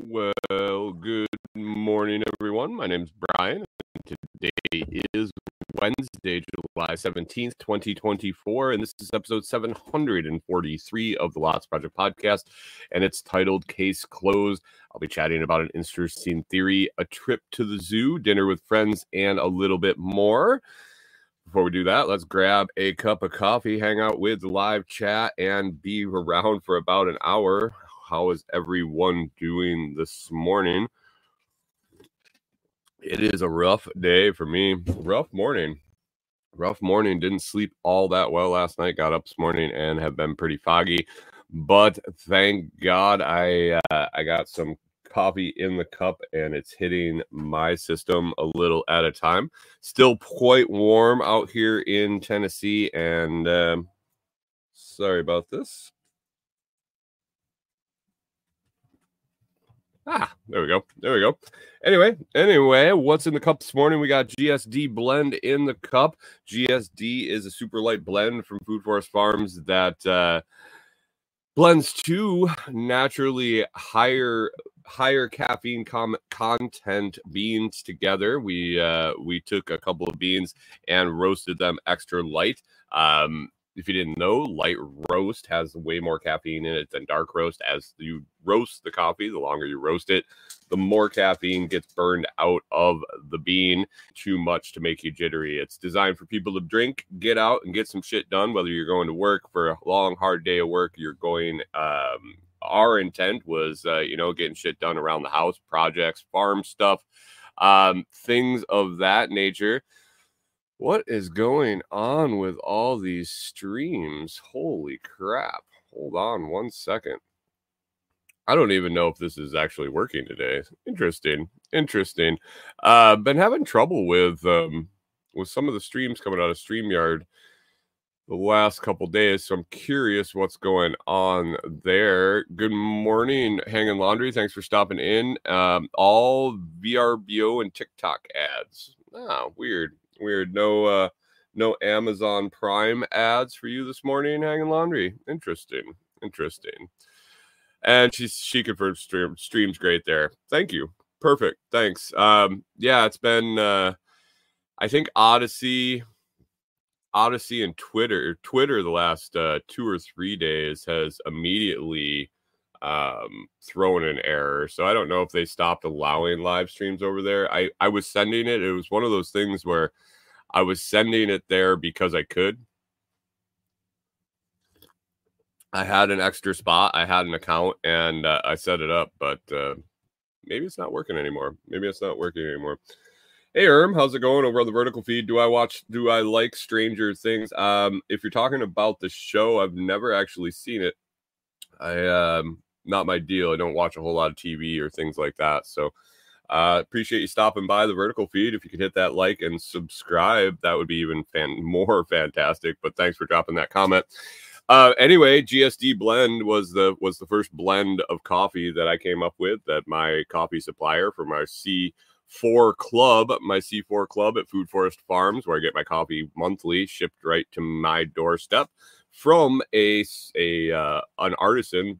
Well, good morning, everyone. My name's Brian, and today is Wednesday, July 17th, 2024, and this is episode 743 of the Lots Project podcast, and it's titled Case Closed. I'll be chatting about an interesting theory, a trip to the zoo, dinner with friends, and a little bit more. Before we do that, let's grab a cup of coffee, hang out with the live chat, and be around for about an hour. How is everyone doing this morning? It is a rough day for me. Rough morning. Didn't sleep all that well last night. Got up this morning and have been pretty foggy. But thank God I got some coffee in the cup and it's hitting my system a little at a time. Still quite warm out here in Tennessee. And sorry about this. There we go. Anyway, what's in the cup this morning? We got GSD blend in the cup. GSD is a super light blend from Food Forest Farms that blends two naturally higher caffeine content beans together. We took a couple of beans and roasted them extra light. If you didn't know, light roast has way more caffeine in it than dark roast. As you roast the coffee, the longer you roast it, the more caffeine gets burned out of the bean. Too much to make you jittery. It's designed for people to drink, get out, and get some shit done, whether you're going to work for a long, hard day of work, you're going... our intent was, getting shit done around the house, projects, farm stuff, things of that nature. What is going on with all these streams? Holy crap. Hold on one second. I don't even know if this is actually working today. Interesting. Been having trouble with some of the streams coming out of StreamYard the last couple days, so I'm curious what's going on there. Good morning, Hanging Laundry. Thanks for stopping in. All VRBO and TikTok ads. Weird. No Amazon Prime ads for you this morning, Hanging Laundry. Interesting. And she confirmed stream's great there. Thank you. Perfect. Thanks. It's been I think Odyssey and Twitter the last 2 or 3 days has immediately thrown an error. So I don't know if they stopped allowing live streams over there. I was sending it. It was one of those things where I was sending it there because I could. I had an extra spot. I had an account and I set it up, but maybe it's not working anymore. Hey, Erm, how's it going over on the vertical feed? Do I like Stranger Things? If you're talking about the show, I've never actually seen it. Not my deal. I don't watch a whole lot of TV or things like that. So appreciate you stopping by the vertical feed. If you could hit that like and subscribe, that would be even more fantastic. But thanks for dropping that comment. Anyway, GSD blend was the first blend of coffee that I came up with, that my coffee supplier for my C4 Club at Food Forest Farms, where I get my coffee monthly, shipped right to my doorstep from an artisan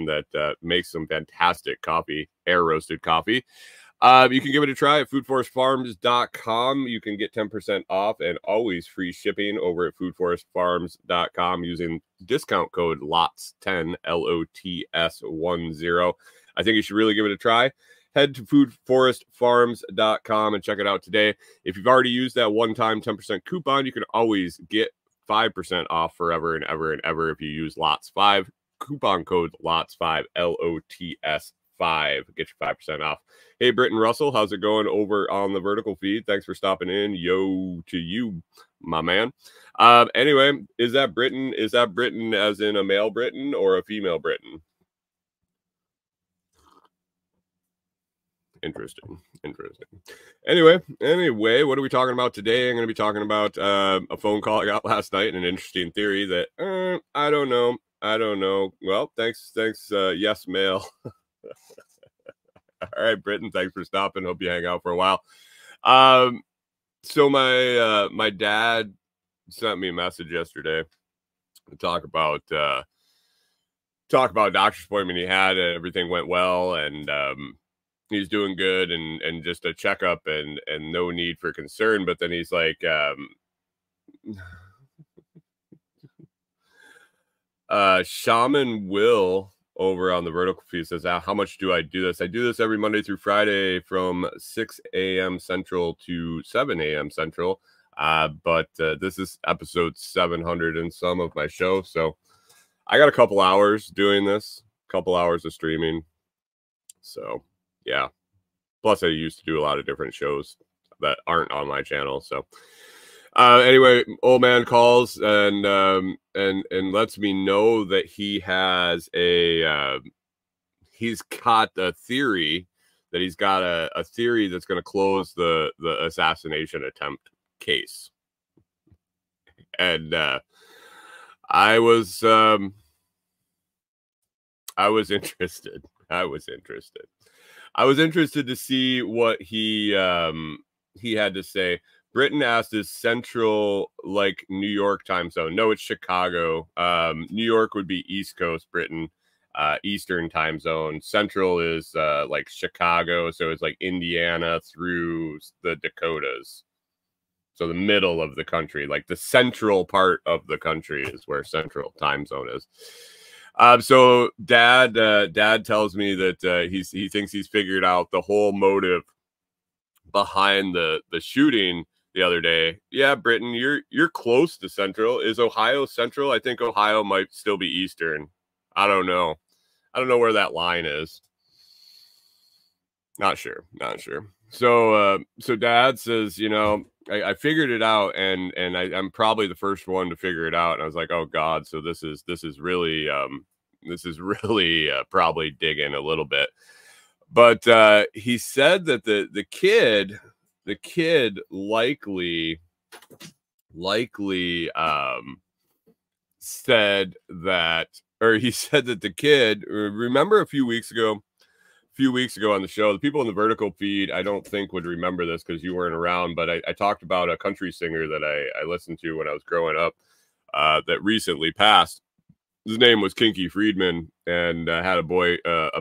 that makes some fantastic coffee, air roasted coffee. You can give it a try at foodforestfarms.com. You can get 10% off and always free shipping over at foodforestfarms.com using discount code LOTS10, LOTS10. I think you should really give it a try. Head to foodforestfarms.com and check it out today. If you've already used that one-time 10% coupon, you can always get 5% off forever and ever if you use LOTS5. Coupon code LOTS5, LOTS5. Get your 5% off. Hey, Britton Russell, how's it going over on the vertical feed? Thanks for stopping in. Yo to you, my man. Anyway, is that Britton as in a male Britton or a female Britton? Interesting. Anyway, what are we talking about today? I'm going to be talking about a phone call I got last night and an interesting theory that I don't know. Well, thanks. Yes, male. All right, Britton, thanks for stopping. Hope you hang out for a while. So my dad sent me a message yesterday to talk about talk about a doctor's appointment he had, and everything went well, and he's doing good, and just a checkup, and no need for concern. But then he's like, Shaman Will over on the Vertical Feed says, how much do I do this? I do this every Monday through Friday from 6 a.m. Central to 7 a.m. Central. But this is episode 700 and some of my show. So I got a couple hours doing this, couple hours of streaming. So yeah. Plus I used to do a lot of different shows that aren't on my channel. So anyway, old man calls and lets me know that he has he's got a theory, that he's got a theory that's going to close the assassination attempt case. And I was interested. I was interested to see what he had to say. Britain asked, is Central like New York time zone? No, it's Chicago. New York would be East Coast, Britain, Eastern time zone. Central is like Chicago, so it's like Indiana through the Dakotas. So the middle of the country, like the central part of the country is where Central time zone is. So Dad tells me that he thinks he's figured out the whole motive behind the shooting the other day. Yeah, Britain, you're close to Central. Is Ohio Central? I think Ohio might still be Eastern. I don't know. I don't know where that line is. Not sure. So Dad says, I figured it out, and I'm probably the first one to figure it out. And I was like, oh God, so this is really probably digging a little bit. But he said that the kid likely said that, or he said that the kid, remember a few weeks ago on the show, the people in the Vertical Feed, I don't think would remember this because you weren't around, but I talked about a country singer that I listened to when I was growing up that recently passed. His name was Kinky Friedman, and had a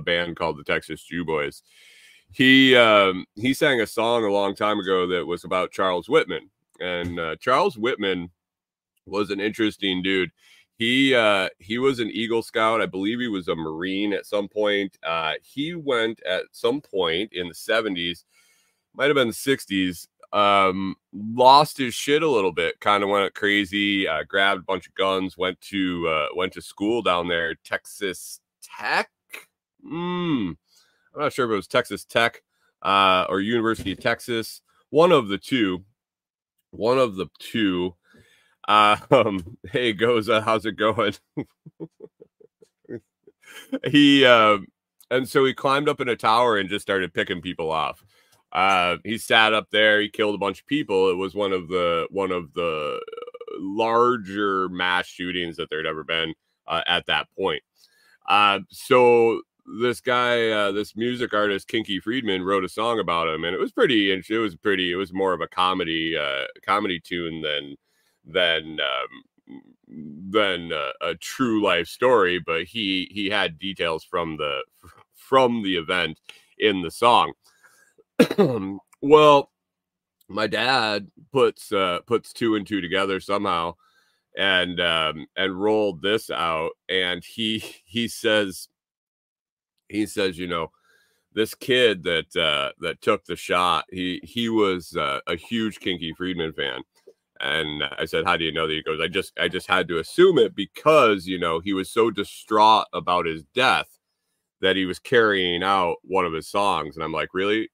band called the Texas Jew Boys. He sang a song a long time ago that was about Charles Whitman, and Charles Whitman was an interesting dude. He was an Eagle Scout. I believe he was a Marine at some point. He went at some point in the 70s, might have been the 60s, lost his shit a little bit, kind of went crazy, grabbed a bunch of guns, went to school down there, Texas Tech. I'm not sure if it was Texas Tech or University of Texas, one of the two. Hey, Goza, how's it going? And so he climbed up in a tower and just started picking people off. He sat up there, he killed a bunch of people. It was one of the larger mass shootings that there'd ever been at that point. So this guy, this music artist, Kinky Friedman, wrote a song about him, and it was more of a comedy tune than a true life story, but he had details from the event in the song. Well, my dad puts 2 and 2 together somehow, and rolled this out, and he says, this kid that took the shot, he was a huge Kinky Friedman fan. And I said, how do you know that? He goes, I just had to assume it because, he was so distraught about his death that he was carrying out one of his songs. And I'm like, really,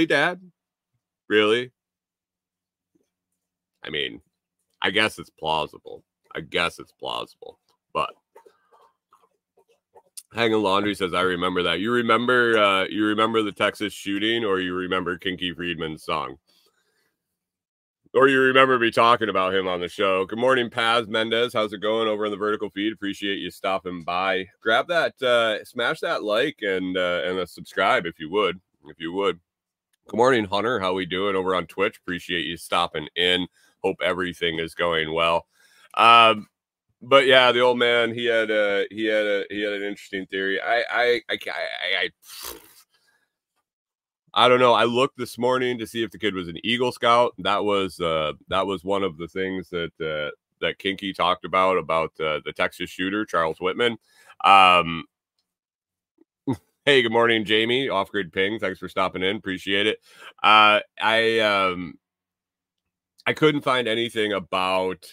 Dad? Really? I mean, I guess it's plausible. But Hanging Laundry says, I remember that. You remember the Texas shooting, or you remember Kinky Friedman's song? Or you remember me talking about him on the show. Good morning, Paz Mendez. How's it going over on the Vertical Feed? Appreciate you stopping by. Grab that, smash that like and a subscribe if you would. Good morning, Hunter. How we doing over on Twitch? Appreciate you stopping in. Hope everything is going well. but yeah, the old man, he had an interesting theory. I don't know. I looked this morning to see if the kid was an Eagle Scout. That was one of the things that Kinky talked about the Texas shooter Charles Whitman. Hey, good morning, Jamie. Off Grid Ping. Thanks for stopping in. Appreciate it. I couldn't find anything about.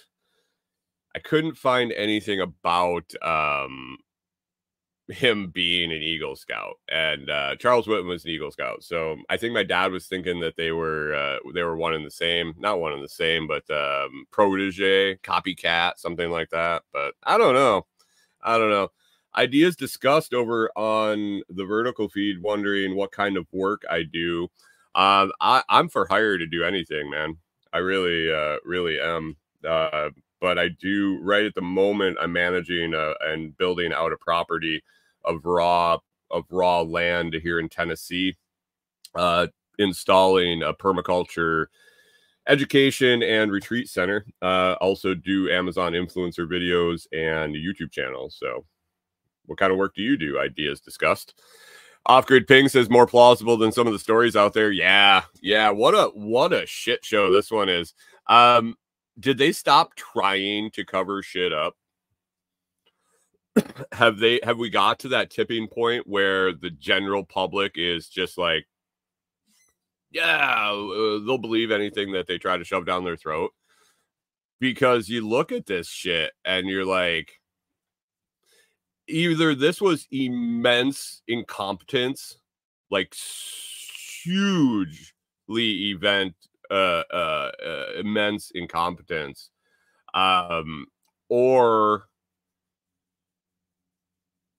Him being an Eagle Scout, and Charles Whitman was an Eagle Scout. So I think my dad was thinking that they were one and the same, not one and the same, but protege, copycat, something like that. But I don't know. Ideas discussed over on the vertical feed, wondering what kind of work I do. I'm for hire to do anything, man. I really am. But I do, right at the moment, I'm managing and building out a property of raw land here in Tennessee, installing a permaculture education and retreat center. Also do Amazon influencer videos and YouTube channels. So what kind of work do you do? Ideas discussed. Off-Grid Ping says more plausible than some of the stories out there. Yeah. What a shit show this one is. Did they stop trying to cover shit up? Have we got to that tipping point where the general public is just like, yeah, they'll believe anything that they try to shove down their throat? Because you look at this shit and you're like, either this was immense incompetence, like hugely immense incompetence, or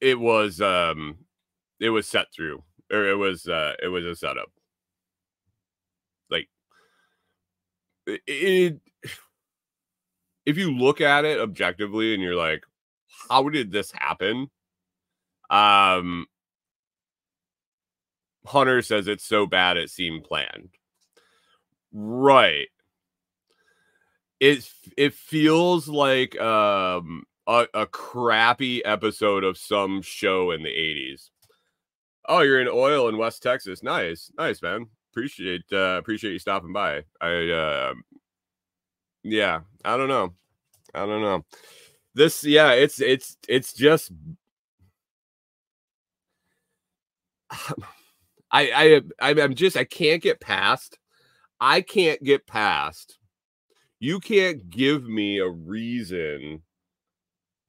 it was set through, or it was a setup. Like it, if you look at it objectively and you're like, how did this happen? Hunter says it's so bad it seemed planned. Right. It feels like a crappy episode of some show in the 80s. Oh, you're in oil in West Texas. Nice, man. Appreciate you stopping by. Yeah, I don't know. This, yeah, it's just I can't get past. You can't give me a reason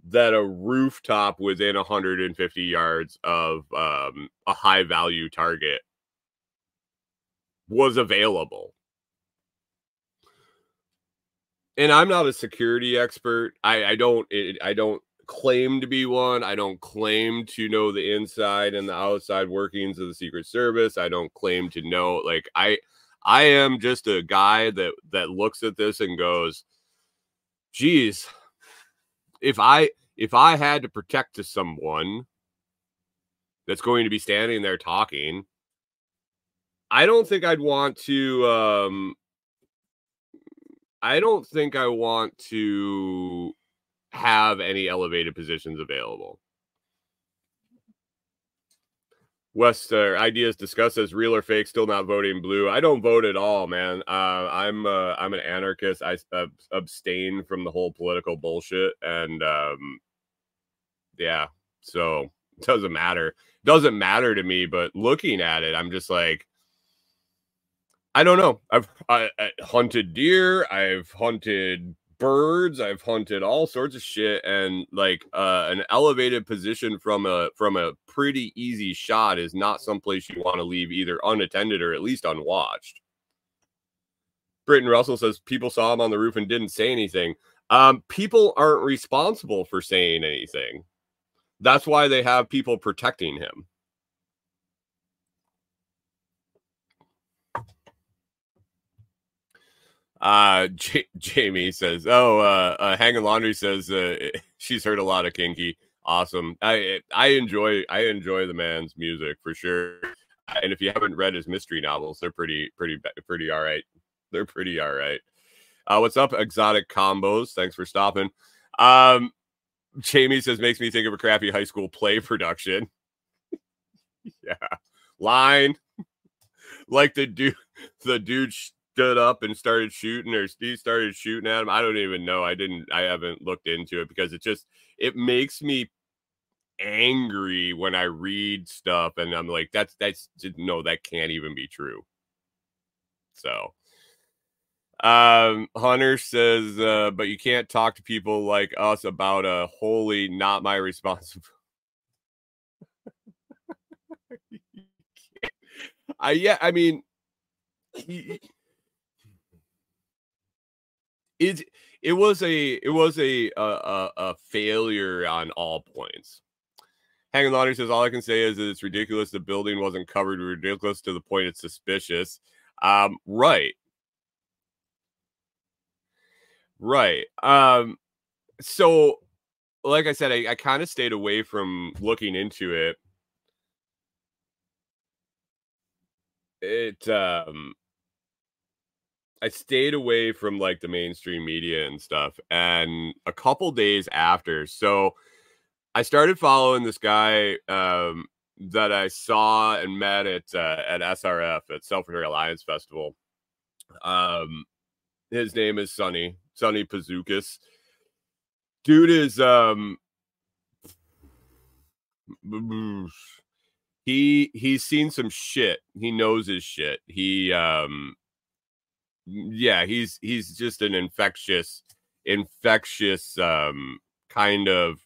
that a rooftop within 150 yards of a high value target was available. And I'm not a security expert. I don't claim to be one. I don't claim to know the inside and the outside workings of the Secret Service. I don't claim to know, like, I am just a guy that looks at this and goes, geez, if I had to protect to someone that's going to be standing there talking, I don't think I'd want to I don't think I want to have any elevated positions available. West ideas discussed as real or fake, still not voting blue. I don't vote at all, man. I'm an anarchist. I abstain from the whole political bullshit, and yeah, so it doesn't matter. Doesn't matter to me. But looking at it, I'm just like, I don't know. I've hunted deer. I've hunted birds. I've hunted all sorts of shit, and like an elevated position from a pretty easy shot is not someplace you want to leave either unattended or at least unwatched. Britton Russell says people saw him on the roof and didn't say anything. People aren't responsible for saying anything. That's why they have people protecting him. Jamie says, Hanging Laundry says she's heard a lot of Kinky. Awesome. I enjoy the man's music for sure. And if you haven't read his mystery novels, they're pretty all right. They're pretty all right. What's up, Exotic Combos? Thanks for stopping. Jamie says, makes me think of a crappy high school play production. Yeah. Line. Like the dude stood up and started shooting, or Steve started shooting at him. I don't even know. I haven't looked into it because it makes me angry when I read stuff and I'm like, that's no, that can't even be true. So Hunter says, but you can't talk to people like us about a wholly not my responsibility. I mean, it was a failure on all points. Hanging Laundry says, all I can say is that it's ridiculous the building wasn't covered. Ridiculous to the point it's suspicious. Right. So like I said, I kind of stayed away from looking into it. I stayed away from like the mainstream media and stuff. And a couple days after, so I started following this guy that I saw and met at SRF, at Self Care Alliance Festival. His name is Sonny Pazukis. Dude is he's seen some shit. He knows his shit. He's just an infectious kind of,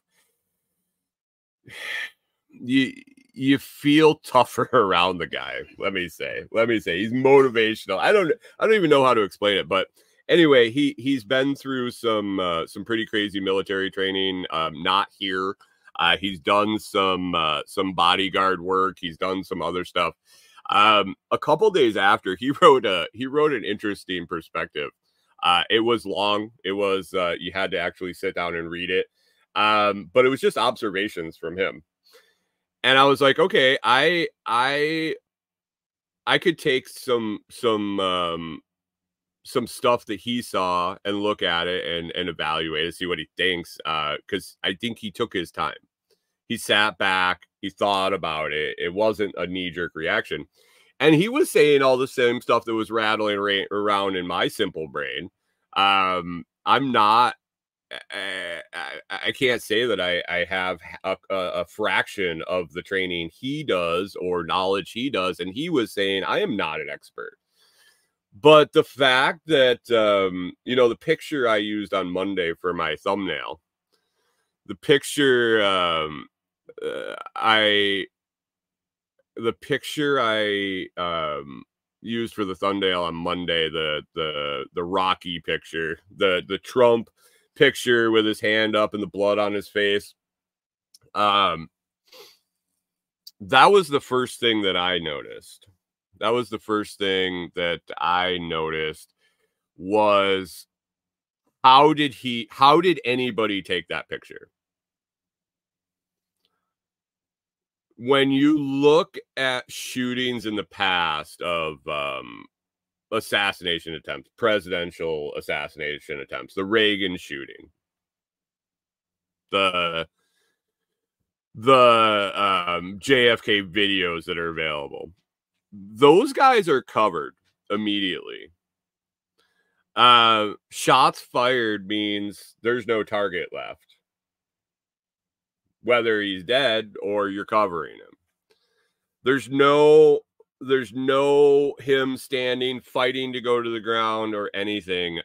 you feel tougher around the guy. Let me say he's motivational. I don't even know how to explain it, but anyway, he's been through some pretty crazy military training. Not here. He's done some bodyguard work. He's done some other stuff. A couple days after, he wrote an interesting perspective. It was long. It was you had to actually sit down and read it. But it was just observations from him. And I was like, okay, I could take some stuff that he saw and look at it and evaluate and see what he thinks. Because I think he took his time. He sat back, he thought about it. It wasn't a knee-jerk reaction. And he was saying all the same stuff that was rattling around in my simple brain. I'm not, I can't say that I have a fraction of the training he does or knowledge he does. And he was saying, I am not an expert. But the fact that, the picture I used on Monday for my thumbnail, the picture I used for the thumbnail on Monday, the Rocky picture, the Trump picture with his hand up and the blood on his face. That was the first thing that I noticed. Was how did anybody take that picture? When you look at shootings in the past of assassination attempts, presidential assassination attempts, the Reagan shooting, the JFK videos that are available, those guys are covered immediately. Shots fired means there's no target left, whether he's dead or you're covering him. There's no him standing, fighting to go to the ground or anything.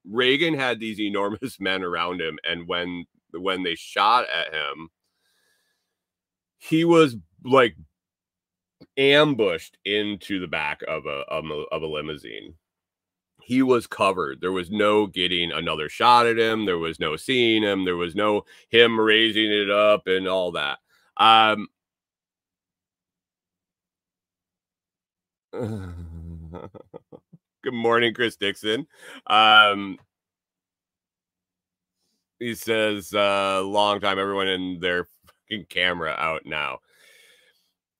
Reagan had these enormous men around him, and when they shot at him, he was like ambushed into the back of a limousine. He was covered. There was no getting another shot at him. There was no seeing him. There was no him raising it up and all that. Good morning, Chris Dixon. He says, long time, everyone in their fucking camera out now.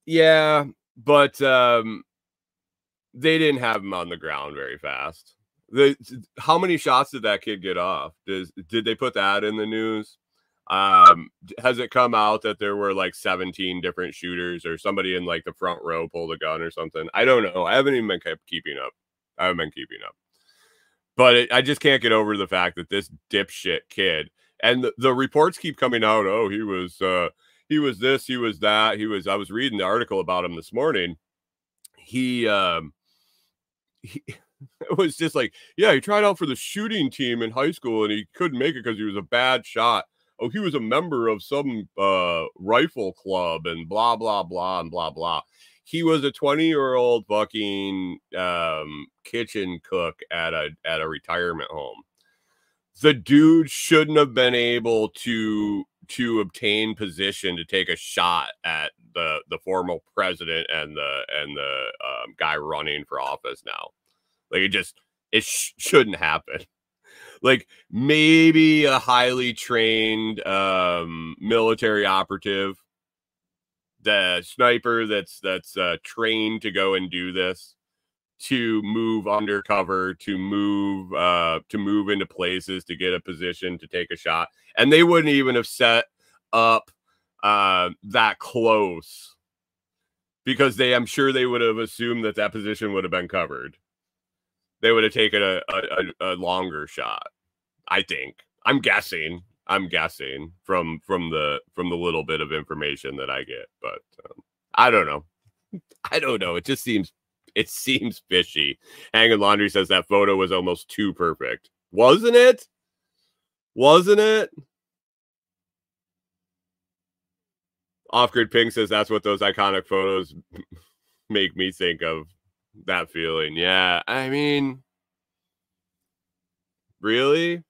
Yeah, but they didn't have him on the ground very fast. How many shots did that kid get off? Did they put that in the news? Has it come out that there were like 17 different shooters or somebody in like the front row pulled a gun or something? I don't know. I haven't even been keeping up. But I just can't get over the fact that this dipshit kid, and the reports keep coming out. Oh, he was this, he was that, I was reading the article about him this morning. He it was just like, yeah, he tried out for the shooting team in high school and he couldn't make it because he was a bad shot. Oh, he was a member of some rifle club and blah, blah, blah, and blah, blah. He was a 20-year-old fucking kitchen cook at a retirement home. The dude shouldn't have been able to obtain position to take a shot at the former president and the guy running for office now. Like it shouldn't happen. Like maybe a highly trained military operative, the sniper that's trained to go and do this, to move undercover, to move into places, to get a position, to take a shot, and they wouldn't even have set up that close because I'm sure they would have assumed that position would have been covered. They would have taken a longer shot. I think. I'm guessing from the little bit of information that I get, but I don't know. It just seems fishy. Hanging Laundry says that photo was almost too perfect. Wasn't it? Off-Grid Pink says that's what those iconic photos make me think of. That feeling. Yeah, I mean, really?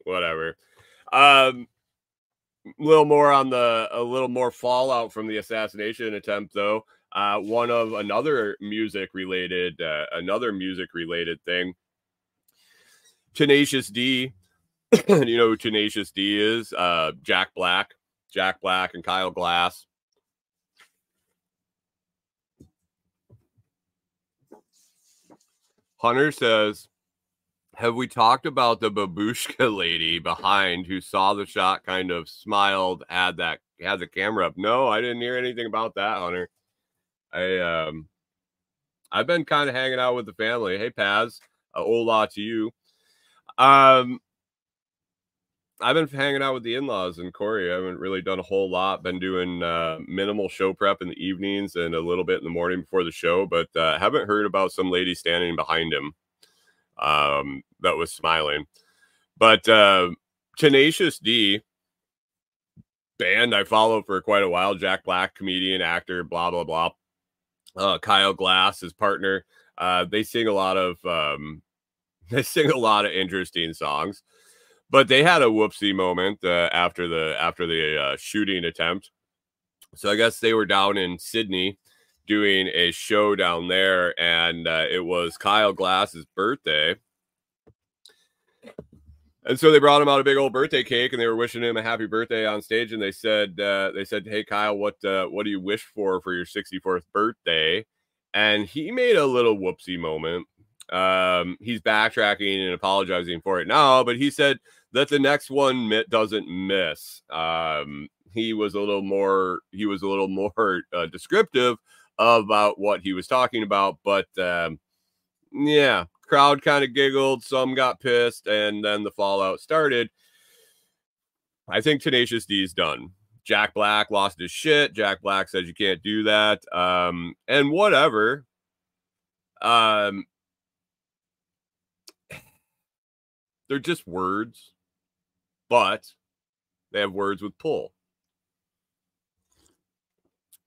Whatever. A little more fallout from the assassination attempt, though. One of another music related thing. Tenacious D. You know who Tenacious D is? Jack Black and Kyle Glass. Hunter says, have we talked about the babushka lady behind who saw the shot, kind of smiled, had the camera up? No, I didn't hear anything about that, Hunter. I've been kind of hanging out with the family. Hey, Paz, hola to you. I've been hanging out with the in-laws in Corey. I haven't really done a whole lot. Been doing minimal show prep in the evenings and a little bit in the morning before the show, but haven't heard about some lady standing behind him that was smiling. But Tenacious D, band I followed for quite a while. Jack Black, comedian, actor, blah, blah, blah. Kyle Glass, his partner. They sing a lot of interesting songs. But they had a whoopsie moment after the shooting attempt. So I guess they were down in Sydney doing a show down there, and it was Kyle Glass's birthday. And so they brought him out a big old birthday cake, and they were wishing him a happy birthday on stage. And they said, "Hey Kyle, what do you wish for your 64th birthday?" And he made a little whoopsie moment. He's backtracking and apologizing for it now, but he said that the next one doesn't miss. He was a little more descriptive about what he was talking about, but yeah, crowd kind of giggled, some got pissed, and then the fallout started. I think Tenacious D's done. Jack Black lost his shit. Jack Black says you can't do that. And whatever. They're just words, but they have words with pull.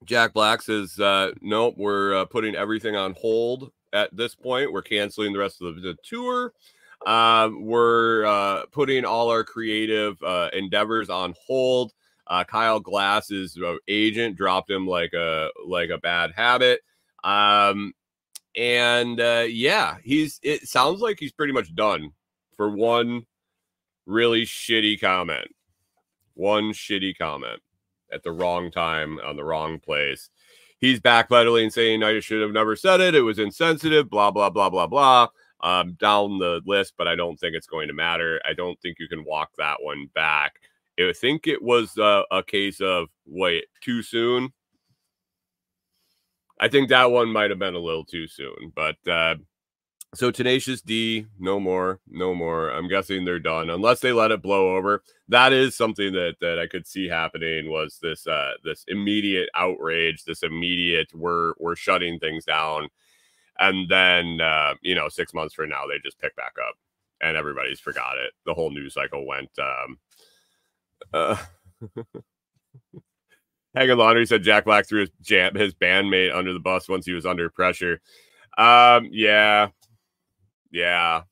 Jack Black says, nope, we're putting everything on hold at this point. We're canceling the rest of the tour. We're putting all our creative endeavors on hold. Kyle Glass's agent dropped him like a bad habit. Yeah, it sounds like he's pretty much done for one really shitty comment. One shitty comment at the wrong time on the wrong place. he's backpedaling, saying I should have never said it. It was insensitive, blah, blah, blah, blah, blah. Down the list, but I don't think it's going to matter. I don't think you can walk that one back. I think it was a case of, wait, too soon? I think that one might have been a little too soon, but so Tenacious D, no more. I'm guessing they're done unless they let it blow over. That is something that I could see happening, was this this immediate outrage, this immediate we're shutting things down, and then 6 months from now they just pick back up and everybody's forgot it. The whole news cycle went. Hagen Laundry said Jack Black threw his bandmate under the bus once he was under pressure. Yeah. I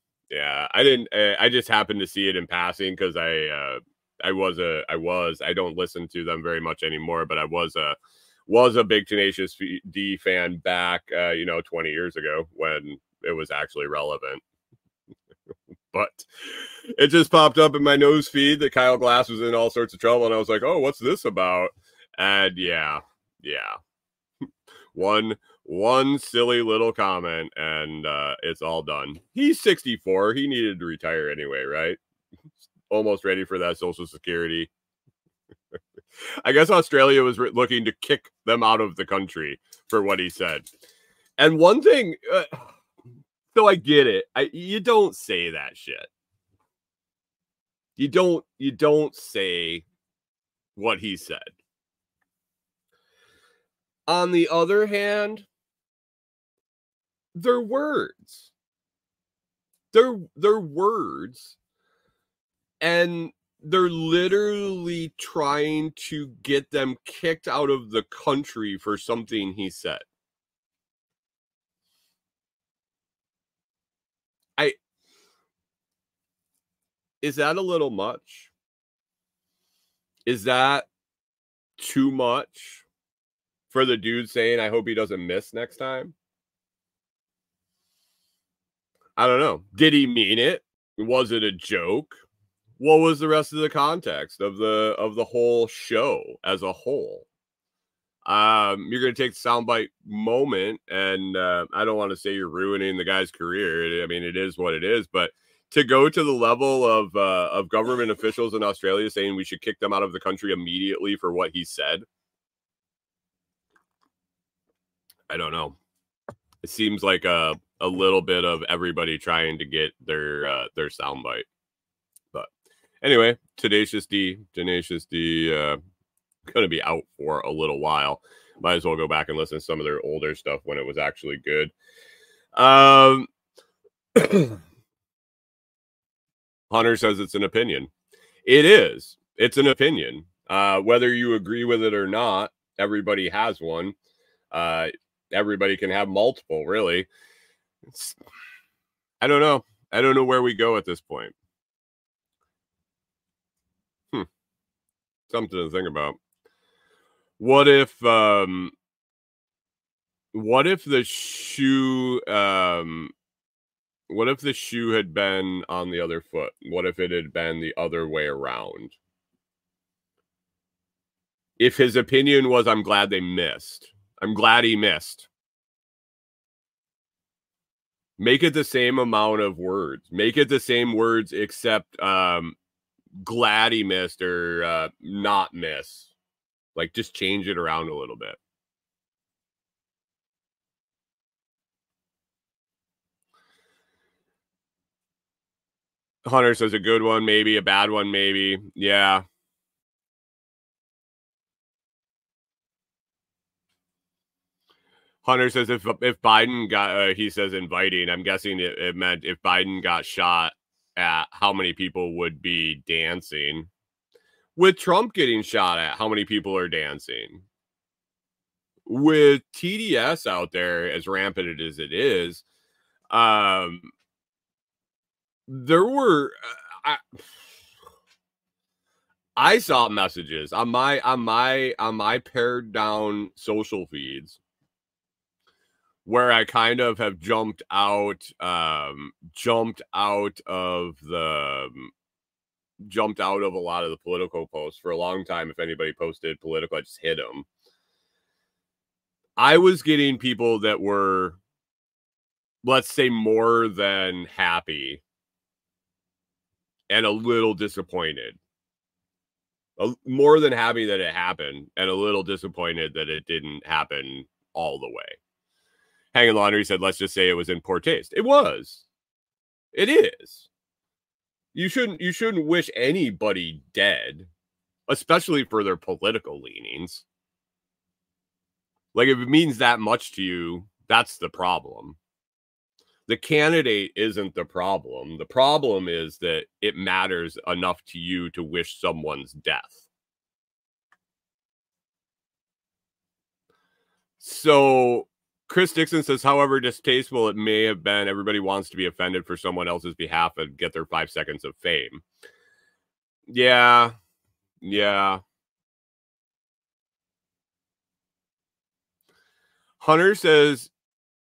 didn't. I just happened to see it in passing because I don't listen to them very much anymore, but I was a big Tenacious D fan back 20 years ago when it was actually relevant. But it just popped up in my news feed that Kyle Glass was in all sorts of trouble, and I was like, oh, what's this about? And yeah. One silly little comment, and it's all done. He's 64. He needed to retire anyway, right? Almost ready for that Social Security. I guess Australia was looking to kick them out of the country for what he said. And one thing, so I get it. You don't say that shit. You don't say what he said. On the other hand, they're words. They're words. And they're literally trying to get them kicked out of the country for something he said. Is that a little much? Is that too much for the dude saying, I hope he doesn't miss next time? I don't know. Did he mean it? Was it a joke? What was the rest of the context of the whole show as a whole? You're going to take the soundbite moment, and I don't want to say you're ruining the guy's career. I mean, it is what it is, but to go to the level of government officials in Australia saying we should kick them out of the country immediately for what he said, I don't know. It seems like a little bit of everybody trying to get their soundbite. But anyway, Tenacious D, going to be out for a little while. Might as well go back and listen to some of their older stuff when it was actually good. Hunter says it's an opinion. It is. It's an opinion. Whether you agree with it or not, everybody has one. Everybody can have multiple, really. I don't know. I don't know where we go at this point. Something to think about. What if the shoe what if the shoe had been on the other foot? What if it had been the other way around? If his opinion was, I'm glad they missed. I'm glad he missed. Make it the same amount of words. Make it the same words except glad he missed or not miss. Like, just change it around a little bit. Hunter says a good one, maybe. A bad one, maybe. Yeah. Hunter says if Biden got, he says inviting, I'm guessing it meant if Biden got shot at, how many people would be dancing? With Trump getting shot at, how many people are dancing? With TDS out there as rampant as it is, there were I saw messages on my pared down social feeds where I kind of have jumped out of a lot of the political posts for a long time. If anybody posted political, I just hit them. I was getting people that were, let's say, more than happy and a little disappointed. More than happy that it happened and a little disappointed that it didn't happen all the way. Hanging Laundry said, let's just say it was in poor taste. It was. It is. You shouldn't wish anybody dead, especially for their political leanings. Like, if it means that much to you, that's the problem. The candidate isn't the problem. The problem is that it matters enough to you to wish someone's death. So Chris Dixon says, however distasteful it may have been, everybody wants to be offended for someone else's behalf and get their 5 seconds of fame. Yeah. Hunter says,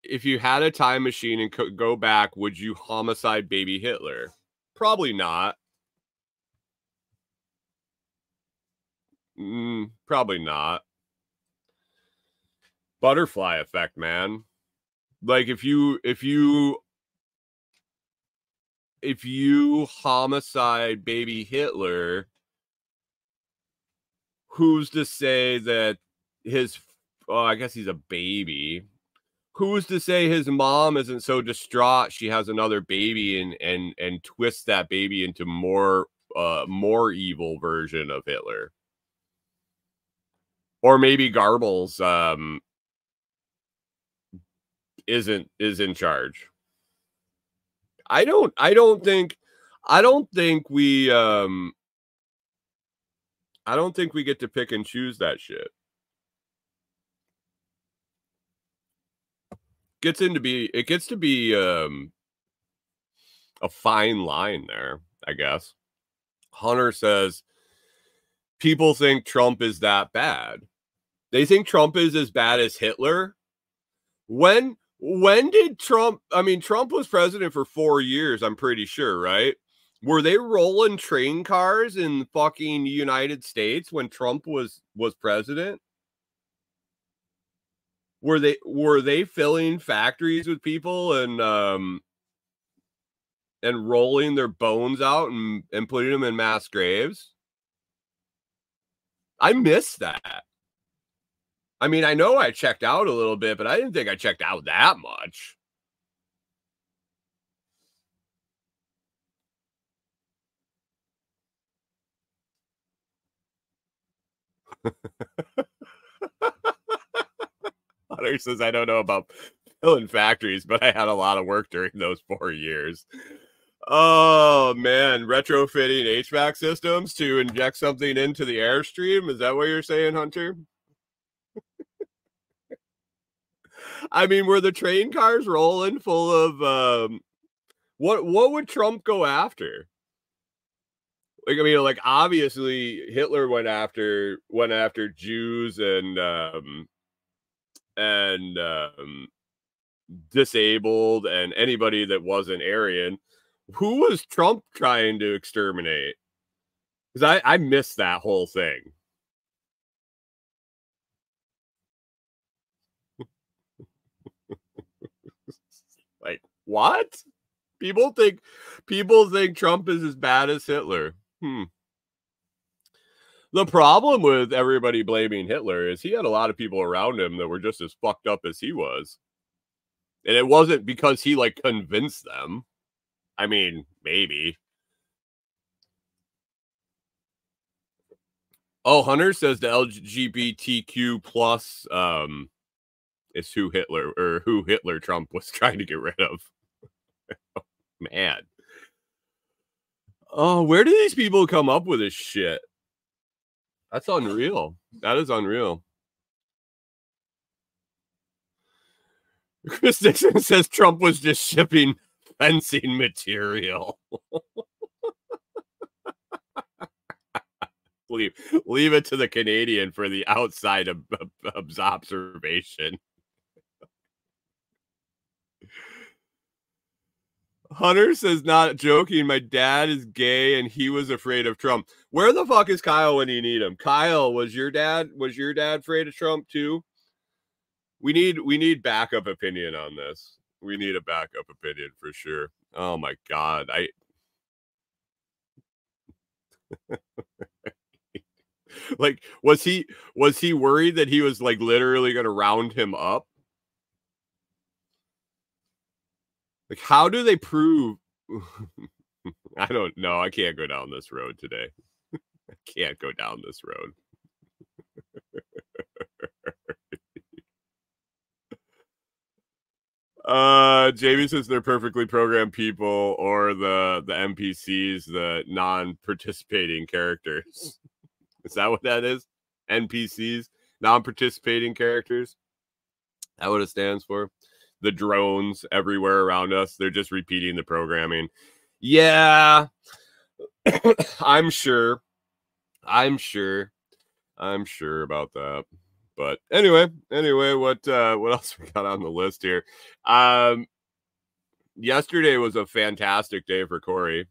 if you had a time machine and could go back, would you homicide baby Hitler? Probably not. Probably not. Butterfly effect, man. Like, if you homicide baby Hitler, who's to say that I guess he's a baby. Who's to say his mom isn't so distraught she has another baby and twists that baby into more evil version of Hitler? Or maybe Goebbels is in charge. I don't think we get to pick and choose that shit. It gets to be a fine line there, I guess. Hunter says people think Trump is that bad. They think Trump is as bad as Hitler. When did Trump was president for 4 years, I'm pretty sure, right? Were they rolling train cars in the fucking United States when Trump was president? Were they filling factories with people and rolling their bones out and putting them in mass graves? I miss that. I mean, I know I checked out a little bit, but I didn't think I checked out that much. Hunter says, I don't know about filling factories, but I had a lot of work during those 4 years. Oh, man. Retrofitting HVAC systems to inject something into the airstream? Is that what you're saying, Hunter? I mean, were the train cars rolling full of what would Trump go after? Like, I mean, like, obviously Hitler went after Jews and disabled and anybody that wasn't Aryan. Who was Trump trying to exterminate? Because I missed that whole thing. Like, what? People think Trump is as bad as Hitler. The problem with everybody blaming Hitler is he had a lot of people around him that were just as fucked up as he was. And it wasn't because he, like, convinced them. I mean, maybe. Oh, Hunter says the LGBTQ plus is who Hitler Trump was trying to get rid of. Oh, man. Oh, where do these people come up with this shit? That's unreal. That is unreal. Chris Dixon says Trump was just shipping fencing material. Leave it to the Canadian for the outside of observation. Hunter says, not joking, my dad is gay and he was afraid of Trump. Where the fuck is Kyle when you need him? Kyle, was your dad afraid of Trump too? we need backup opinion on this. We need a backup opinion for sure. Oh my god. Like, was he worried that he was like literally going to round him up? Like, how do they prove? I don't know. I can't go down this road today. I can't go down this road. Jamie says they're perfectly programmed people, or the NPCs, the non-participating characters. Is that what that is? NPCs, non-participating characters. Is that what it stands for? The drones everywhere around us, they're just repeating the programming. Yeah, I'm sure about that. But anyway, what else we got on the list here? Yesterday was a fantastic day for Corey.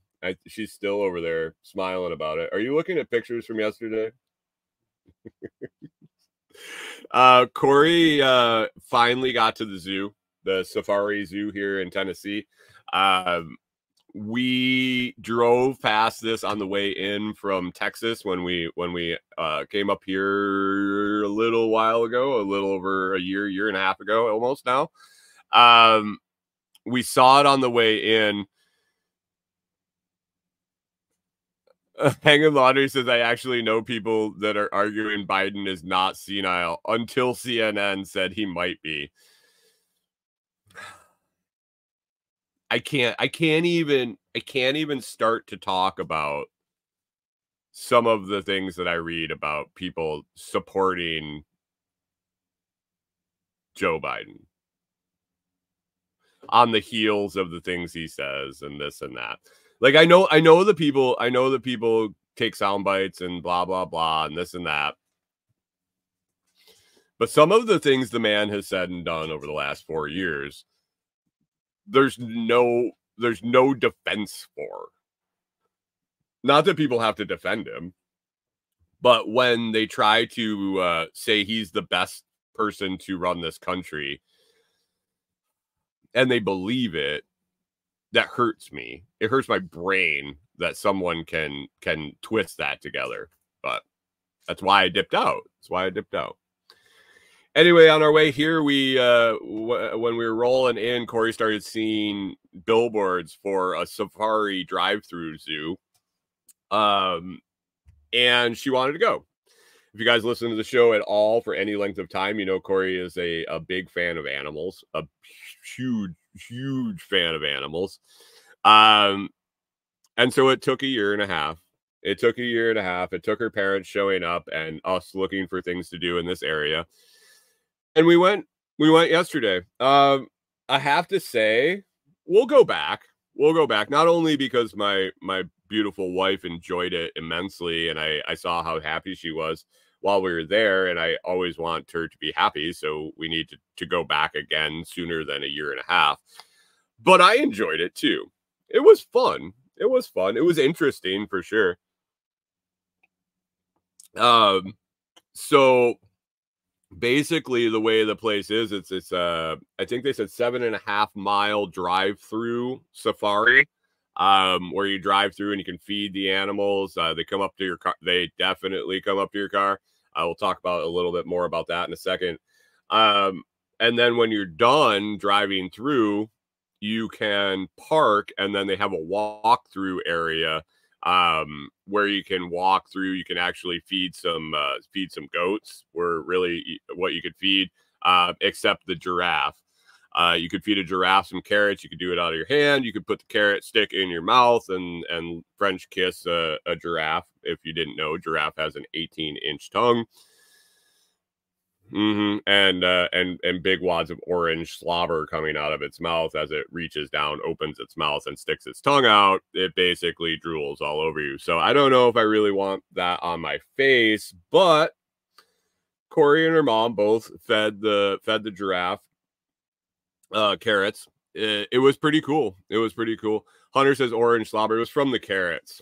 She's still over there smiling about it. Are you looking at pictures from yesterday? Corey finally got to the zoo, the Safari Zoo here in Tennessee. We drove past this on the way in from Texas when we came up here a little while ago, a little over a year and a half ago, almost now. We saw it on the way in. Hanging Laundry says, I actually know people that are arguing Biden is not senile until CNN said he might be. I can't even start to talk about some of the things that I read about people supporting Joe Biden on the heels of the things he says and this and that. Like, I know the people take sound bites and blah, blah, blah, and this and that. But some of the things the man has said and done over the last 4 years, there's no defense for. Not that people have to defend him, but when they try to say he's the best person to run this country and they believe it, that hurts me. It hurts my brain that someone can twist that together. But that's why I dipped out. Anyway, on our way here, we when we were rolling in, Corey started seeing billboards for a safari drive-through zoo. And she wanted to go. If you guys listen to the show at all for any length of time, you know Corey is a big fan of animals, a huge fan of animals. And so it took a year and a half. It took her parents showing up and us looking for things to do in this area. And we went yesterday. I have to say, we'll go back. Not only because my beautiful wife enjoyed it immensely, and I saw how happy she was while we were there, and I always want her to be happy, so we need to go back again sooner than a year and a half. But I enjoyed it too. It was fun. It was interesting for sure. So basically the way the place is, it's I think they said 7.5 mile drive through safari, where you drive through and you can feed the animals. They come up to your car. They definitely come up to your car. I will talk about a little bit more about that in a second. And then when you're done driving through, you can park, and then they have a walk-through area where you can walk through. You can actually feed some goats, were really what you could feed, except the giraffe. You could feed a giraffe some carrots. You could do it out of your hand. You could put the carrot stick in your mouth and French kiss a giraffe. If you didn't know, giraffe has an 18-inch tongue. And big wads of orange slobber coming out of its mouth as it reaches down, opens its mouth, and sticks its tongue out. It basically drools all over you. So I don't know if I really want that on my face, but Corey and her mom both fed the giraffe carrots. It was pretty cool. Hunter says orange slobber. It was from the carrots.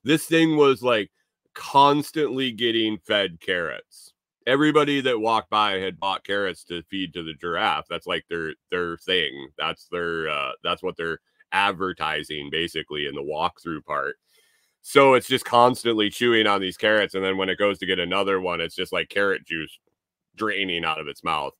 This thing was like constantly getting fed carrots. everybody that walked by had bought carrots to feed to the giraffe. That's like their thing. That's what they're advertising basically in the walkthrough part. So it's just constantly chewing on these carrots, and then when it goes to get another one, it's just like carrot juice draining out of its mouth.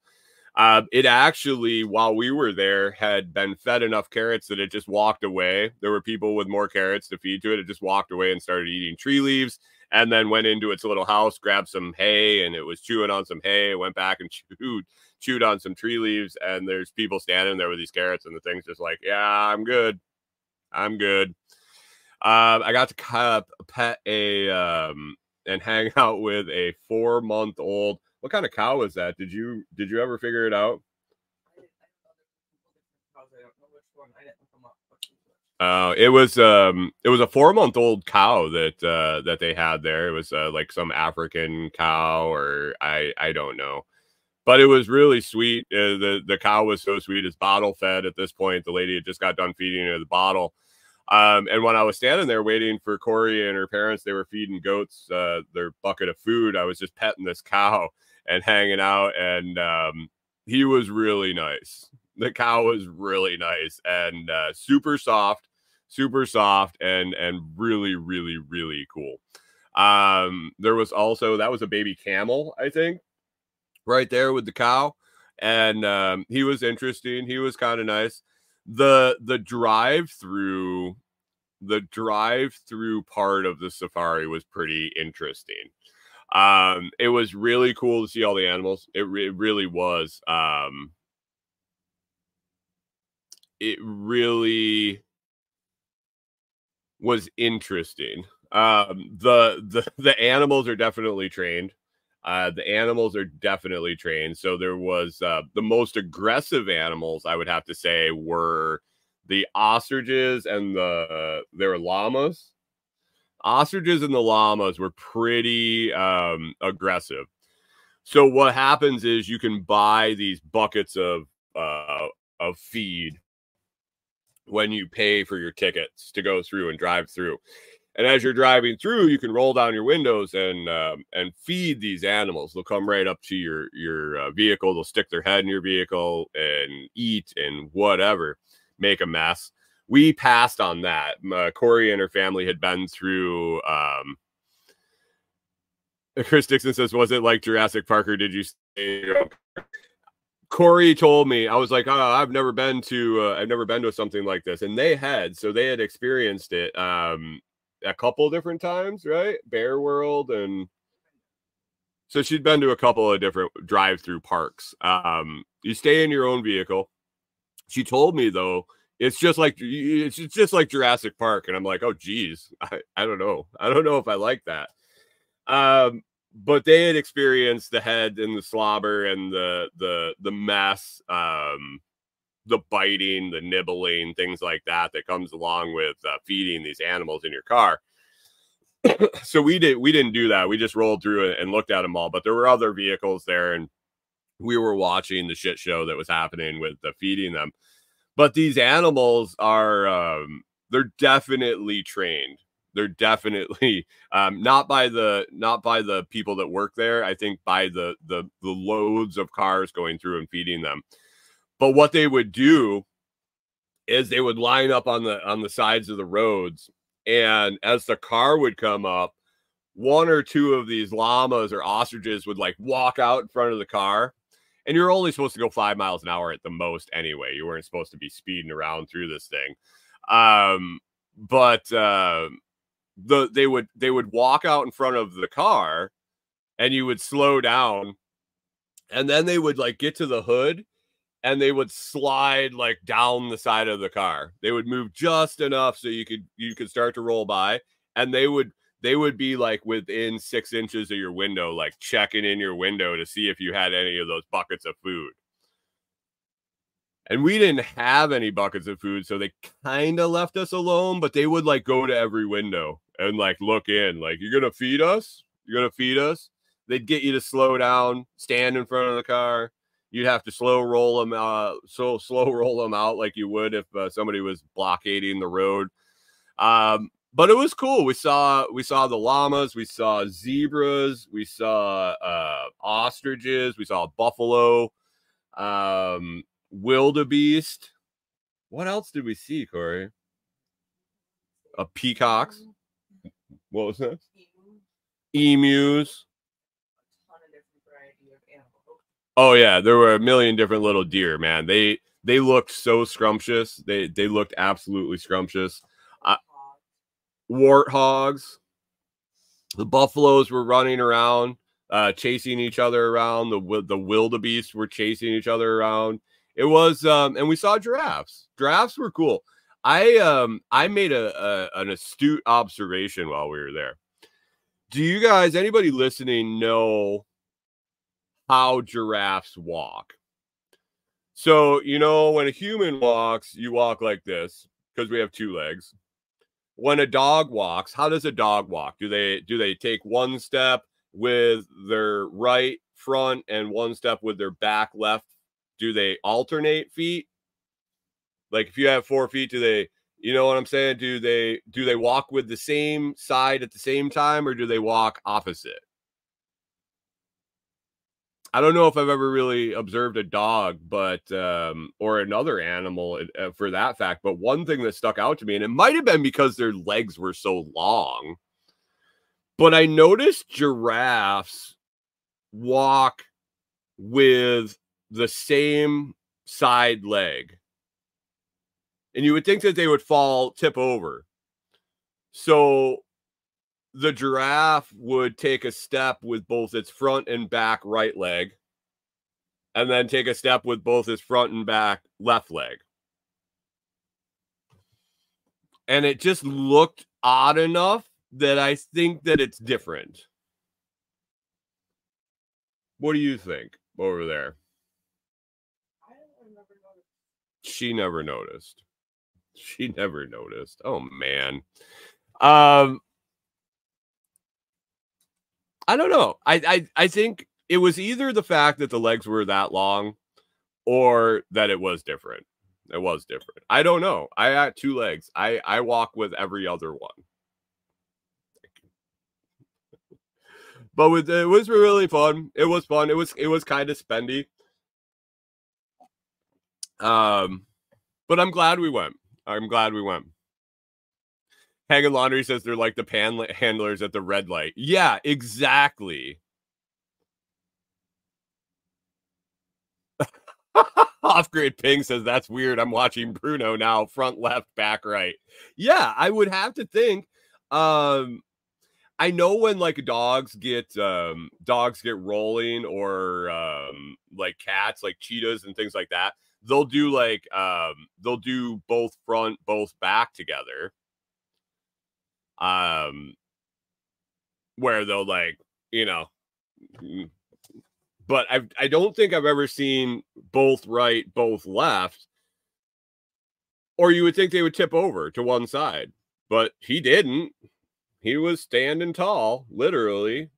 It actually, while we were there, had been fed enough carrots that it just walked away. There were people with more carrots to feed to it. It just walked away and started eating tree leaves, and then went into its little house, grabbed some hay, and it was chewing on some hay. It went back and chewed on some tree leaves, and there's people standing there with these carrots, and the thing's just like, yeah, I'm good. I'm good. I got to pet and hang out with a 4-month-old. What kind of cow was that? Did you ever figure it out? It was a 4-month-old cow that they had there. It was like some African cow, or I don't know, but it was really sweet. The cow was so sweet. It's bottle fed at this point. The lady had just got done feeding her the bottle. And when I was standing there waiting for Corey and her parents, they were feeding goats their bucket of food. I was just petting this cow and hanging out, and he was really nice. The cow was really nice and super soft, and really, really, really cool. There was also, that was a baby camel, I think, right there with the cow, and he was interesting. He was kind of nice. The drive-through part of the safari was pretty interesting. It was really cool to see all the animals. It really was. It really was interesting. The animals are definitely trained. So there was the most aggressive animals, I would have to say, were the ostriches and their llamas. Ostriches and the llamas were pretty aggressive. So what happens is you can buy these buckets of feed when you pay for your tickets to go through and drive through. And as you're driving through, you can roll down your windows and feed these animals. They'll come right up to your vehicle. They'll stick their head in your vehicle and eat and whatever, make a mess. We passed on that. Corey and her family had been through. Chris Dixon says, "Was it like Jurassic Park, or did you stay?" Corey told me, I was like, "Oh, I've never been to something like this," and they had experienced it a couple different times, right? Bear World, and so she'd been to a couple of different drive-through parks. You stay in your own vehicle. She told me though, it's just like Jurassic Park, and I'm like, oh geez, I don't know if I like that. But they had experienced the head and the slobber and the mess, the biting, the nibbling, things like that comes along with feeding these animals in your car. So we didn't do that. We just rolled through it and looked at them all. But there were other vehicles there, and we were watching the shit show that was happening with the feeding them. But these animals are they're definitely trained. They're definitely not by the people that work there. I think by the loads of cars going through and feeding them. But what they would do is they would line up on the sides of the roads, and as the car would come up, one or two of these llamas or ostriches would like walk out in front of the car. And you're only supposed to go 5 miles an hour at the most anyway. You weren't supposed to be speeding around through this thing. But they would walk out in front of the car, and you would slow down, and then they would like get to the hood, and they would slide like down the side of the car. They would move just enough so you could start to roll by, and they would be like within 6 inches of your window, like checking in your window to see if you had any of those buckets of food. And we didn't have any buckets of food, so they kind of left us alone, but they would like go to every window and like look in, like, "You're going to feed us? You're going to feed us?" They'd get you to slow down, stand in front of the car. You'd have to slow roll them out like you would if somebody was blockading the road. but it was cool. We saw the llamas, we saw zebras, we saw ostriches, we saw buffalo, wildebeest. What else did we see, Corey? Peacocks. What was that? Emus. Oh yeah, there were a million different little deer, man. They looked so scrumptious. They looked absolutely scrumptious. Warthogs. The buffaloes were running around, chasing each other around. The wildebeest were chasing each other around. It was, and we saw giraffes. Giraffes were cool. I made an astute observation while we were there. Do you guys, anybody listening, know how giraffes walk? So, you know, when a human walks, you walk like this because we have two legs. When a dog walks, how does a dog walk? Do they take one step with their right front and one step with their back left? Do they alternate feet? Like if you have 4 feet, do they, you know what I'm saying? Do they walk with the same side at the same time, or do they walk opposite? I don't know if I've ever really observed a dog, but or another animal for that fact. But one thing that stuck out to me, and it might have been because their legs were so long, but I noticed giraffes walk with the same side leg. And you would think that they would tip over. So the giraffe would take a step with both its front and back right leg, and then take a step with both its front and back left leg. And it just looked odd enough that I think that it's different. What do you think over there? She never noticed. She never noticed. Oh man. I don't know. I think it was either the fact that the legs were that long or that it was different. It was different. I don't know. I got 2 legs. I walk with every other one. But it was really fun. It was fun. It was kind of spendy. But I'm glad we went. Hagen Laundry says they're like the handlers at the red light. Yeah, exactly. Off-grid Ping says that's weird. I'm watching Bruno now, front left, back right. Yeah, I would have to think. I know when like dogs get rolling, or like cats, like cheetahs and things like that, they'll do like they'll do both front, both back together. Where they'll like, you know, but I don't think I've ever seen both right, both left. Or you would think they would tip over to one side, but he didn't. He was standing tall, literally.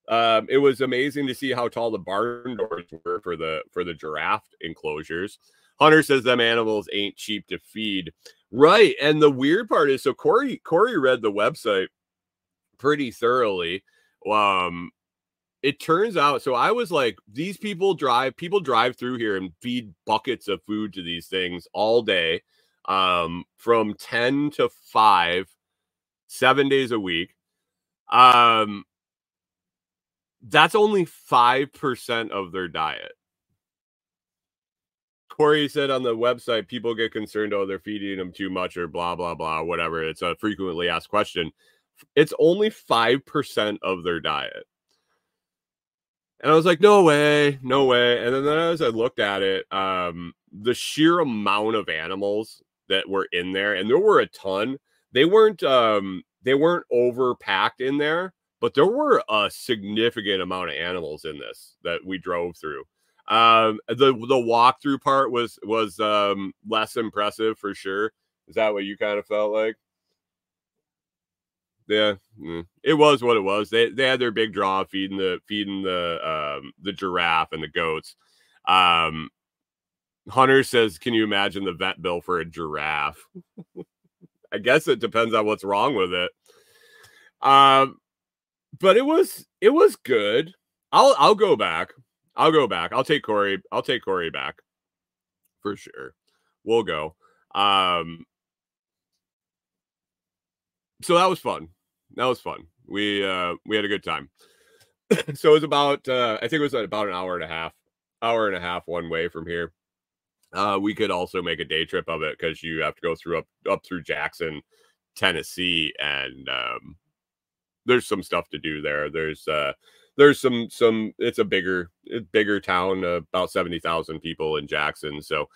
It was amazing to see how tall the barn doors were for the giraffe enclosures. Hunter says them animals ain't cheap to feed. Right. And the weird part is, so Corey read the website pretty thoroughly. It turns out, so I was like, these people drive through here and feed buckets of food to these things all day, from 10 to 5, 7 days a week. That's only 5% of their diet. Corey said on the website, people get concerned, oh, they're feeding them too much or blah, blah, blah, whatever. It's a frequently asked question. It's only 5% of their diet. And I was like, no way. And then as I looked at it, the sheer amount of animals that were in there, and there were a ton, they weren't overpacked in there, but there were a significant amount of animals in this that we drove through. The walkthrough part was less impressive for sure. Is that what you kind of felt like? Yeah, it was what it was. They had their big draw feeding the giraffe and the goats. Hunter says, "Can you imagine the vet bill for a giraffe?" I guess it depends on what's wrong with it. But it was good. I'll go back. I'll go back. I'll take Corey back for sure. We'll go. So that was fun. We had a good time. So it was about I think it was about an hour and a half one way from here. We could also make a day trip of it because you have to go through up through Jackson, Tennessee, and there's some stuff to do there. There's some it's a bigger town, about 70,000 people in Jackson. So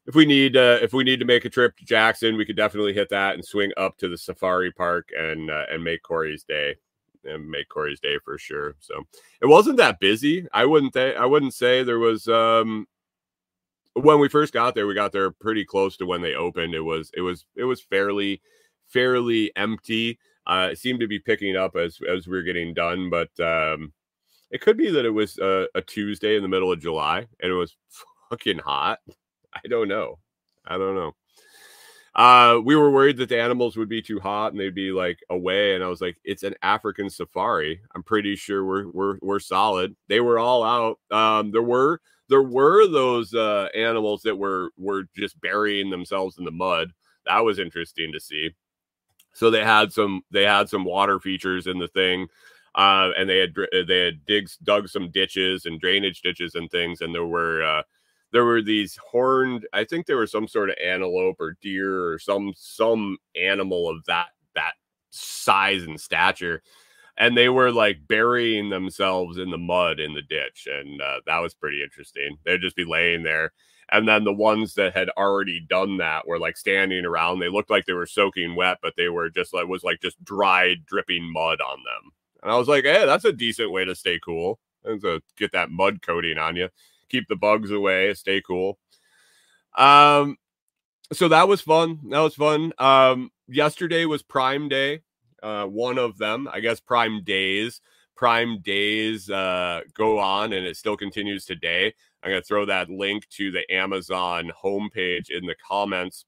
if we need to make a trip to Jackson, we could definitely hit that and swing up to the safari park and make Corey's day. And make Corey's day for sure. So it wasn't that busy. I wouldn't say there was when we first got there, we got there pretty close to when they opened. It was fairly empty. It seemed to be picking up as we were getting done, but it could be that it was a Tuesday in the middle of July and it was fucking hot. I don't know. We were worried that the animals would be too hot and they'd be like away. And I was like, it's an African safari. I'm pretty sure we're solid. They were all out. There were those animals that were just burying themselves in the mud. That was interesting to see. So they had some water features in the thing. And they had dug some ditches and drainage ditches and things. And there were these horned, I think there was some sort of antelope or deer or some animal of that size and stature. And they were like burying themselves in the mud in the ditch. And that was pretty interesting. They'd just be laying there. And then the ones that had already done that were like standing around. They looked like they were soaking wet, but they were just just dried, dripping mud on them. And I was like, hey, that's a decent way to stay cool. And to get that mud coating on you. Keep the bugs away, stay cool. So that was fun. Yesterday was Prime Day. One of them, I guess Prime Days go on, and it still continues today. I'm going to throw that link to the Amazon homepage in the comments.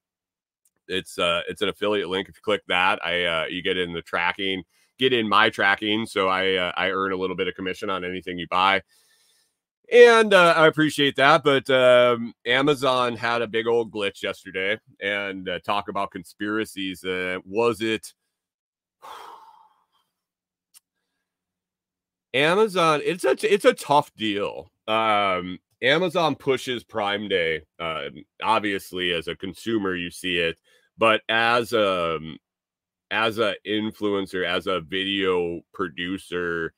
It's an affiliate link. If you click that, you get in my tracking. So I earn a little bit of commission on anything you buy. And I appreciate that, but Amazon had a big old glitch yesterday, and talk about conspiracies. Was it Amazon? It's a tough deal. Amazon pushes Prime Day. Obviously, as a consumer, you see it, but as a influencer, as a video producer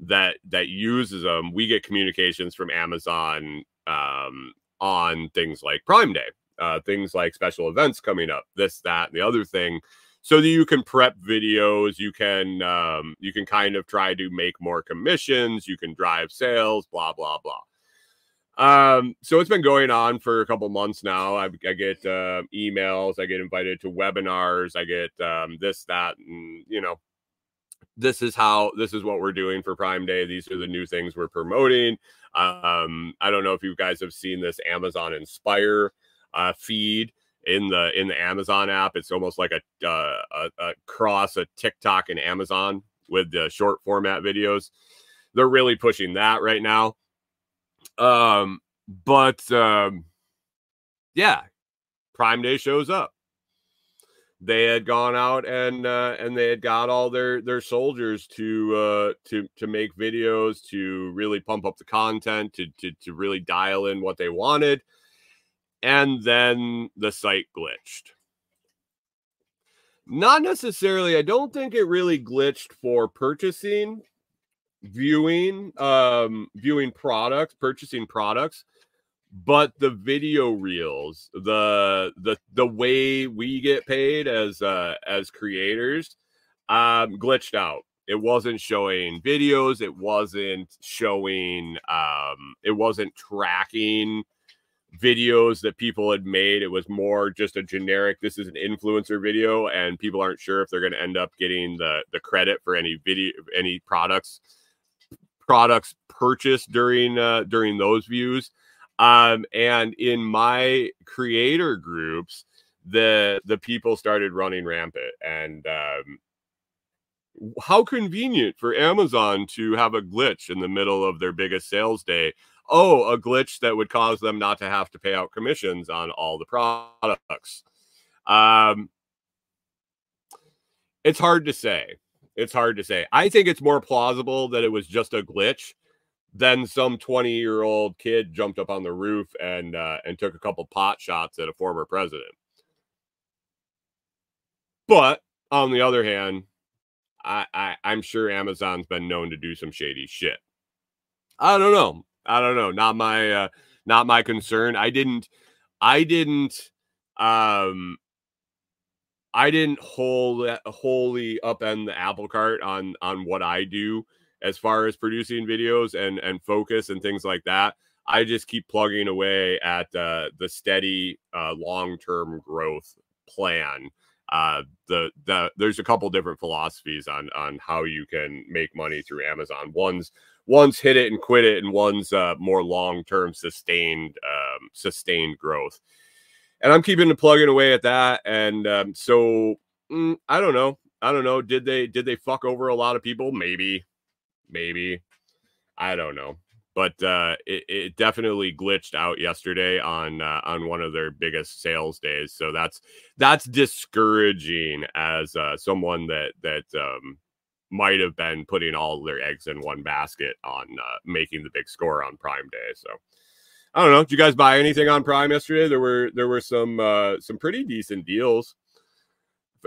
that uses them, we get communications from Amazon on things like Prime Day, things like special events coming up, this, that, and the other thing, so that you can prep videos, you can kind of try to make more commissions, you can drive sales, blah blah blah. So it's been going on for a couple months now. I get emails, I get invited to webinars, I get this, that, and this is what we're doing for Prime Day. These are the new things we're promoting. I don't know if you guys have seen this Amazon Inspire feed in the Amazon app. It's almost like a cross a TikTok and Amazon with the short format videos. They're really pushing that right now. Yeah, Prime Day shows up. They had gone out and they had got all their soldiers to make videos, to really pump up the content, to really dial in what they wanted. And then the site glitched. Not necessarily. I don't think it really glitched for purchasing, viewing products, purchasing products. But the video reels, the way we get paid as creators, glitched out. It wasn't showing videos. It wasn't showing. It wasn't tracking videos that people had made. It was more just a generic. This is an influencer video, and people aren't sure if they're going to end up getting the credit for any products purchased during those views. And in my creator groups, the people started running rampant. And how convenient for Amazon to have a glitch in the middle of their biggest sales day. Oh, a glitch that would cause them not to have to pay out commissions on all the products. It's hard to say. It's hard to say. I think it's more plausible that it was just a glitch than some 20-year-old kid jumped up on the roof and took a couple pot shots at a former president. But on the other hand, I'm sure Amazon's been known to do some shady shit. I don't know. Not my concern. I didn't wholly upend the apple cart on what I do as far as producing videos and focus and things like that. I just keep plugging away at the steady long-term growth plan. There's a couple different philosophies on how you can make money through Amazon. One's hit it and quit it, and one's more long-term sustained growth. And I'm keeping plugging away at that. And so I don't know. Did they fuck over a lot of people? Maybe. I don't know. But it definitely glitched out yesterday on one of their biggest sales days. So that's discouraging as someone that might have been putting all their eggs in one basket on making the big score on Prime Day. So I don't know. Did you guys buy anything on Prime yesterday? There were some pretty decent deals.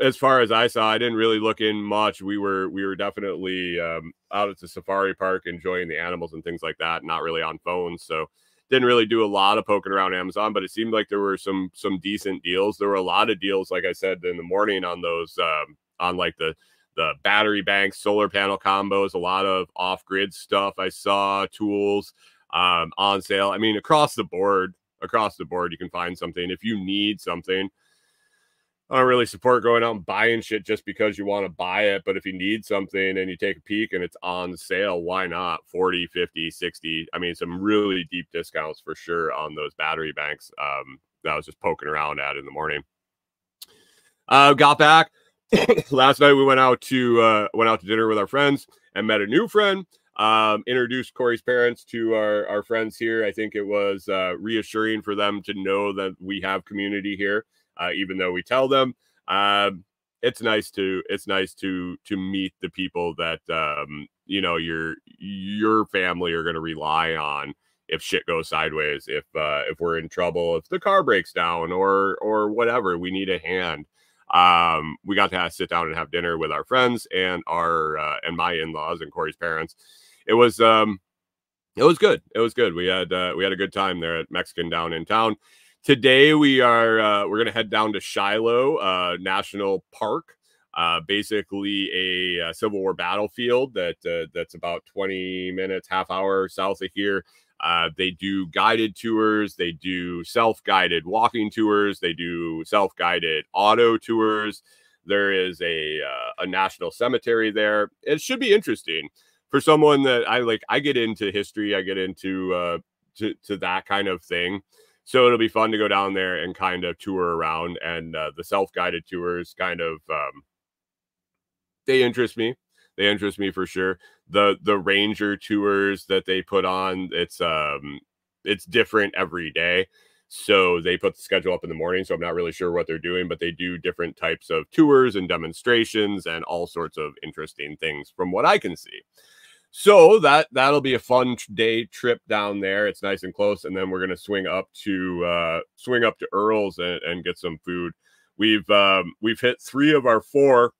As far as I saw, I didn't really look in much. We were definitely out at the safari park enjoying the animals and things like that, not really on phones. So didn't really do a lot of poking around Amazon, but it seemed like there were some decent deals. There were a lot of deals, like I said, in the morning on those on like the battery banks, solar panel combos, a lot of off-grid stuff. I saw tools on sale. I mean, across the board, you can find something if you need something. I don't really support going out and buying shit just because you want to buy it. But if you need something and you take a peek and it's on sale, why not? 40, 50, 60. I mean, some really deep discounts for sure on those battery banks that I was just poking around at in the morning. Got back. Last night we went out to dinner with our friends and met a new friend. Introduced Corey's parents to our friends here. I think it was reassuring for them to know that we have community here. Even though we tell them, it's nice to meet the people that your family are going to rely on if shit goes sideways, if we're in trouble, if the car breaks down or whatever, we need a hand. We got to sit down and have dinner with our friends and and my in-laws and Corey's parents. It was good. We had a good time there at Mexican down in town. Today we're going to head down to Shiloh National Park, basically a Civil War battlefield that's about 20 minutes, half hour south of here. They do guided tours, they do self-guided walking tours, they do self-guided auto tours. There is a national cemetery there. It should be interesting for someone that I get into history, I get into to that kind of thing. So it'll be fun to go down there and kind of tour around, and the self-guided tours kind of they interest me. They interest me for sure. The ranger tours that they put on, it's different every day. So they put the schedule up in the morning, so I'm not really sure what they're doing, but they do different types of tours and demonstrations and all sorts of interesting things from what I can see. So that'll be a fun day trip down there. It's nice and close, and then we're gonna swing up to Earl's and get some food. We've hit three of our four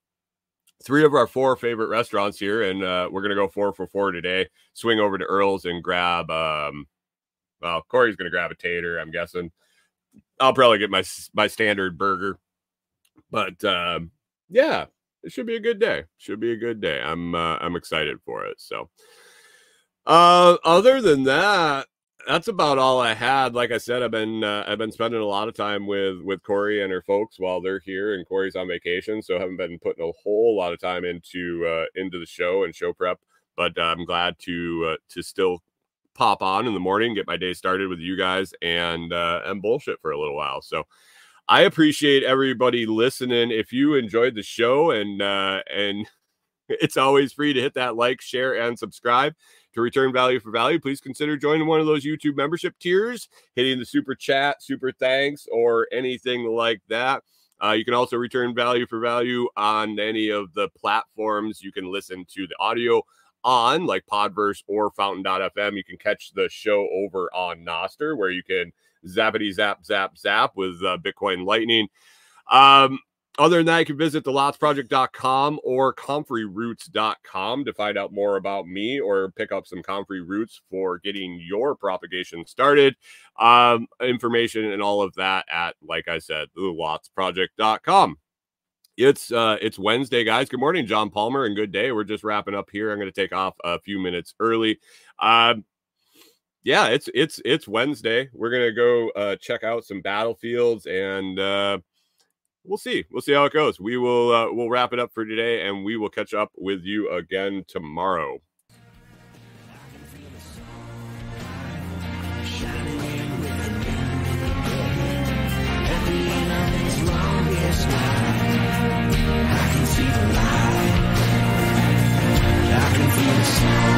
favorite restaurants here, and we're gonna go 4 for 4 today. Swing over to Earl's and grab. Well, Corey's gonna grab a tater, I'm guessing. I'll probably get my standard burger, but yeah. It should be a good day. I'm excited for it. So, other than that, that's about all I had. Like I said, I've been spending a lot of time with Corey and her folks while they're here, and Corey's on vacation, so I haven't been putting a whole lot of time into the show and show prep. But I'm glad to still pop on in the morning, get my day started with you guys, and bullshit for a little while. So. I appreciate everybody listening. If you enjoyed the show, and it's always free to hit that like, share, and subscribe to return value for value. Please consider joining one of those YouTube membership tiers, hitting the super chat, super thanks, or anything like that. You can also return value for value on any of the platforms you can listen to the audio on, like Podverse or Fountain.fm. You can catch the show over on Nostr, where you can zappity zap zap zap with Bitcoin Lightning. Other than that, you can visit thelotsproject.com or comfrey.roots.com to find out more about me or pick up some Comfrey Roots for getting your propagation started. Information and all of that at, like I said, thelotsproject.com. It's Wednesday, guys. Good morning, John Palmer, and good day. We're just wrapping up here. I'm going to take off a few minutes early. Yeah, it's Wednesday. We're going to go check out some battlefields, and we'll see how it goes. We'll wrap it up for today, and we will catch up with you again tomorrow. I can see the light. I can feel the sun.